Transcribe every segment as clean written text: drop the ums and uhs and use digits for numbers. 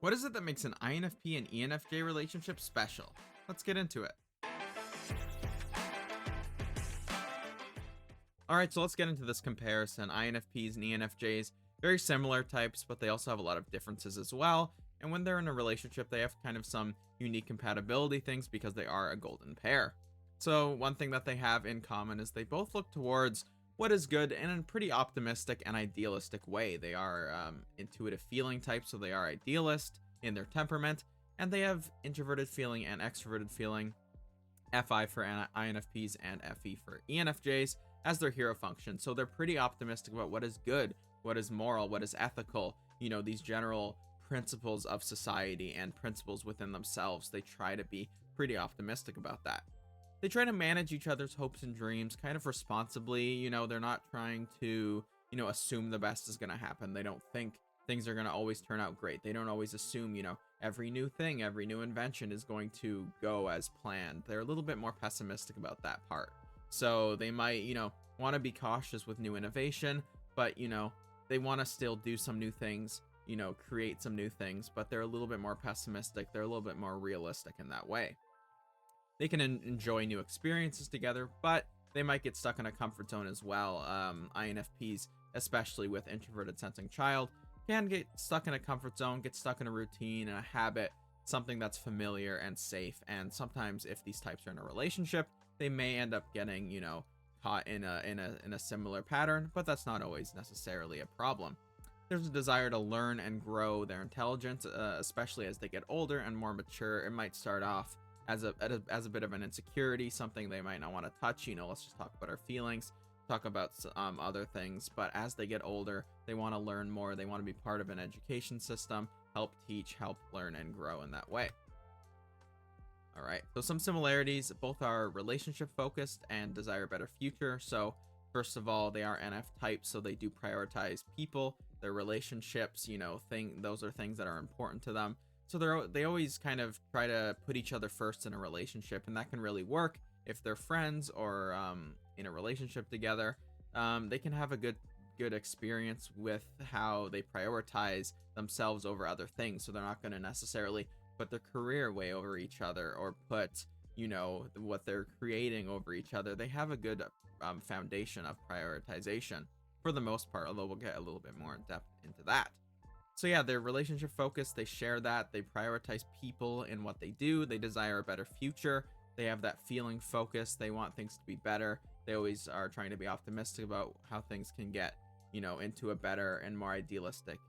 What is it that makes an INFP and ENFJ relationship special? Let's get into it. All right, so let's get into this comparison. INFPs and ENFJs, very similar types, but they also have a lot of differences as well. And when they're in a relationship, they have kind of some unique compatibility things because they are a golden pair. So one thing that they have in common is they both look towards what is good in a pretty optimistic and idealistic way. They are intuitive feeling types, so they are idealist in their temperament, and they have introverted feeling and extroverted feeling, FI for INFPs and FE for ENFJs, as their hero function. So they're pretty optimistic about what is good, what is moral, what is ethical, these general principles of society and principles within themselves. They try to be pretty optimistic about that. They try to manage each other's hopes and dreams kind of responsibly. They're not trying to, assume the best is going to happen. They don't think things are going to always turn out great. They don't always assume, every new thing, every new invention is going to go as planned. They're a little bit more pessimistic about that part. So they might, want to be cautious with new innovation, but, they want to still do some new things, create some new things, but they're a little bit more pessimistic. They're a little bit more realistic in that way. They can enjoy new experiences together, but they might get stuck in a comfort zone as well. INFPs, especially with introverted sensing child, can get stuck in a comfort zone, get stuck in a routine and a habit, something that's familiar and safe. And sometimes if these types are in a relationship, they may end up getting, caught in a similar pattern, but that's not always necessarily a problem. There's a desire to learn and grow their intelligence, especially as they get older and more mature. It might start off as a bit of an insecurity, something they might not want to touch. Let's just talk about our feelings, talk about other things. But as they get older, they want to learn more. They want to be part of an education system, help teach, help learn, and grow in that way. All right, so some similarities. Both are relationship focused and desire a better future. So first of all, they are NF types, so they do prioritize people, their relationships, those are things that are important to them. So they always kind of try to put each other first in a relationship, and that can really work if they're friends or in a relationship together. They can have a good experience with how they prioritize themselves over other things. So they're not going to necessarily put their career way over each other or put what they're creating over each other. They have a good foundation of prioritization for the most part, although we'll get a little bit more in depth into that. So yeah, they're relationship focused. They share that. They prioritize people in what they do. They desire a better future. They have that feeling focus. They want things to be better. They always are trying to be optimistic about how things can get, into a better and more idealistic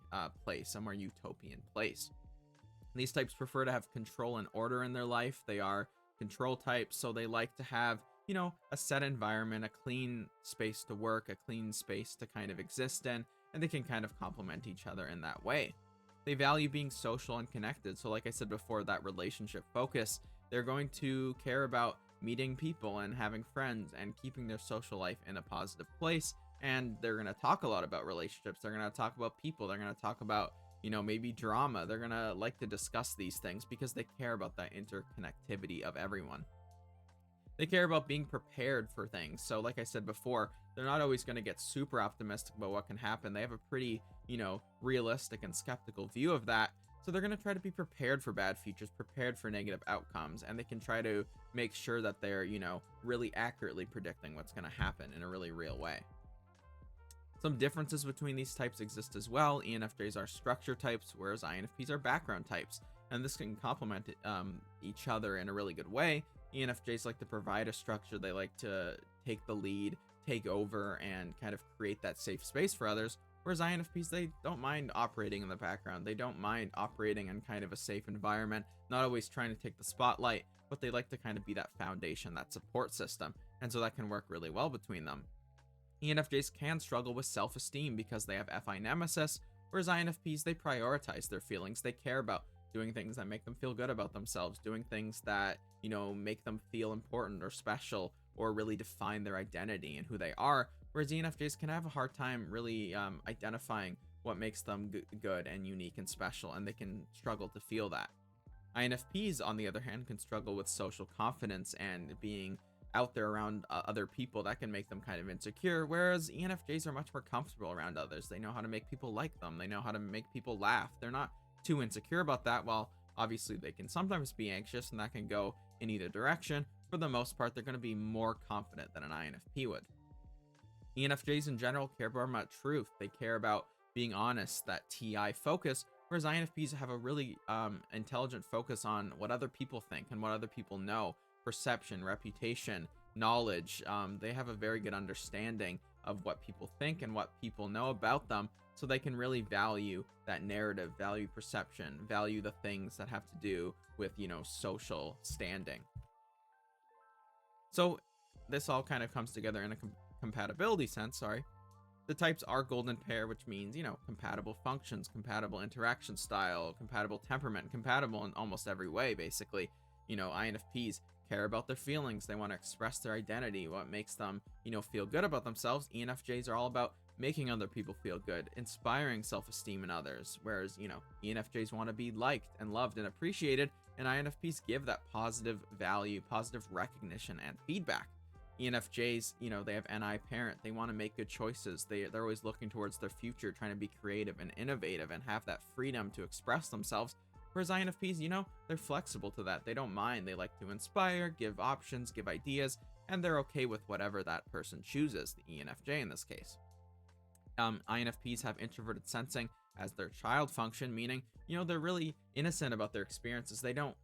place, a more utopian place. These types prefer to have control and order in their life. They are control types, so they like to have, a set environment, a clean space to work, a clean space to kind of exist in, and they can kind of complement each other in that way. They value being social and connected. So like I said before, that relationship focus, they're going to care about meeting people and having friends and keeping their social life in a positive place. And they're going to talk a lot about relationships. They're going to talk about people. They're going to talk about, maybe drama. They're going to like to discuss these things because they care about that interconnectivity of everyone. They care about being prepared for things. So like I said before, they're not always going to get super optimistic about what can happen. They have a pretty, realistic and skeptical view of that. So they're going to try to be prepared for bad futures, prepared for negative outcomes, and they can try to make sure that they're, really accurately predicting what's going to happen in a really real way. Some differences between these types exist as well. ENFJs are structure types, whereas INFPs are background types. And this can complement each other in a really good way. ENFJs like to provide a structure. They like to take the lead, take over, and kind of create that safe space for others. Whereas INFPs, they don't mind operating in the background. They don't mind operating in kind of a safe environment, not always trying to take the spotlight, but they like to kind of be that foundation, that support system. And so that can work really well between them. ENFJs can struggle with self-esteem because they have FI nemesis, whereas INFPs, they prioritize their feelings. They care about doing things that make them feel good about themselves, doing things that, make them feel important or special or really define their identity and who they are. Whereas ENFJs can have a hard time really identifying what makes them good and unique and special, and they can struggle to feel that. INFPs, on the other hand, can struggle with social confidence and being out there around other people. That can make them kind of insecure, whereas ENFJs are much more comfortable around others. They know how to make people like them. They know how to make people laugh. They're not too insecure about that. While obviously they can sometimes be anxious, and that can go in either direction, for the most part, they're going to be more confident than an INFP would. ENFJs in general care more about truth. They care about being honest, that TI focus, whereas INFPs have a really intelligent focus on what other people think and what other people know, perception, reputation, knowledge. They have a very good understanding of what people think and what people know about them, so they can really value that narrative, value perception, value the things that have to do with, social standing. So this all kind of comes together in a compatibility sense, sorry. The types are golden pair, which means, compatible functions, compatible interaction style, compatible temperament, compatible in almost every way, basically. INFPs care about their feelings. They want to express their identity, what makes them, feel good about themselves. ENFJs are all about making other people feel good, inspiring self-esteem in others. Whereas, ENFJs want to be liked and loved and appreciated, and INFPs give that positive value, positive recognition, and feedback. ENFJs, they have NI parent. They want to make good choices. They're always looking towards their future, trying to be creative and innovative and have that freedom to express themselves. Whereas INFPs, they're flexible to that. They don't mind. They like to inspire, give options, give ideas, and they're okay with whatever that person chooses, the ENFJ in this case. INFPs have introverted sensing as their child function, meaning, they're really innocent about their experiences. They don't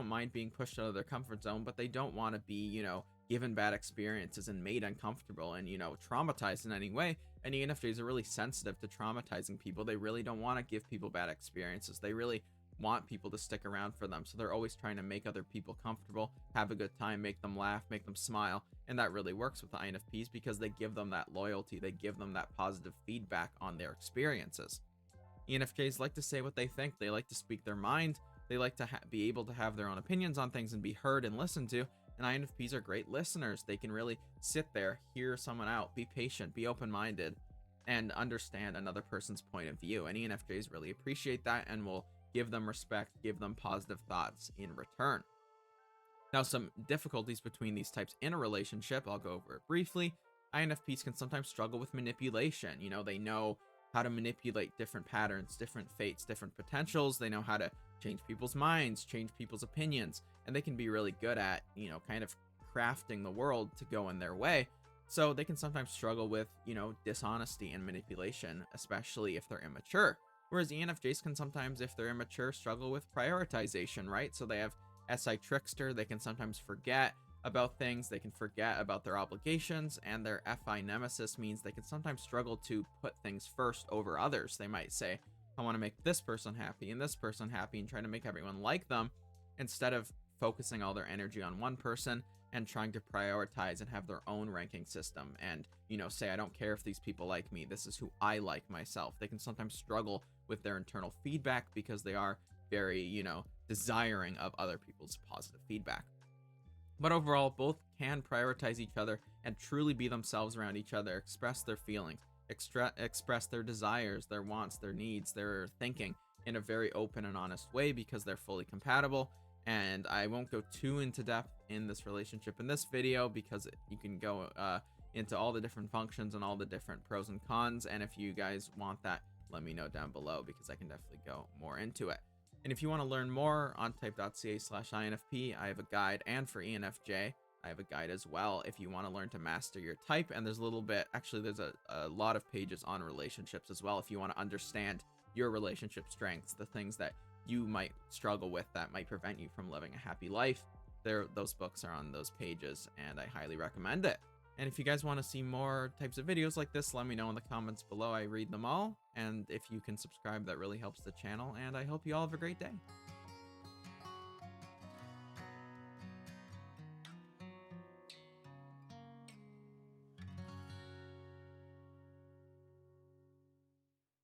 mind being pushed out of their comfort zone, but they don't want to be, given bad experiences and made uncomfortable and, traumatized in any way. And ENFJs are really sensitive to traumatizing people. They really don't want to give people bad experiences. They really want people to stick around for them. So they're always trying to make other people comfortable, have a good time, make them laugh, make them smile. And that really works with the INFPs because they give them that loyalty. They give them that positive feedback on their experiences. ENFJs like to say what they think. They like to speak their mind. They like to be able to have their own opinions on things and be heard and listened to. And INFPs are great listeners. They can really sit there, hear someone out, be patient, be open-minded, and understand another person's point of view. And ENFJs really appreciate that and will give them respect, give them positive thoughts in return. Now, some difficulties between these types in a relationship, I'll go over it briefly. INFPs can sometimes struggle with manipulation. They know how to manipulate different patterns, different fates, different potentials. They know how to change people's minds, change people's opinions, and they can be really good at, kind of crafting the world to go in their way. So they can sometimes struggle with, dishonesty and manipulation, especially if they're immature. Whereas ENFJs can sometimes, if they're immature, struggle with prioritization, right? So they have SI trickster. They can sometimes forget about things. They can forget about their obligations, and their FI nemesis means they can sometimes struggle to put things first over others. They might say, I want to make this person happy and this person happy and try to make everyone like them, instead of focusing all their energy on one person and trying to prioritize and have their own ranking system and, say, I don't care if these people like me. This is who I like myself. They can sometimes struggle with their internal feedback because they are very, desiring of other people's positive feedback. But overall, both can prioritize each other and truly be themselves around each other, express their feelings, express their desires, their wants, their needs, their thinking in a very open and honest way because they're fully compatible. And I won't go too into depth in this relationship in this video because you can go into all the different functions and all the different pros and cons. And if you guys want that, let me know down below because I can definitely go more into it. And if you want to learn more on type.ca/INFP, I have a guide, and for ENFJ, I have a guide as well if you want to learn to master your type. And there's a little bit, actually, there's a lot of pages on relationships as well if you want to understand your relationship strengths, the things that you might struggle with that might prevent you from living a happy life. Those books are on those pages, and I highly recommend it. And if you guys want to see more types of videos like this, let me know in the comments below. I read them all. And if you can subscribe, that really helps the channel. And I hope you all have a great day.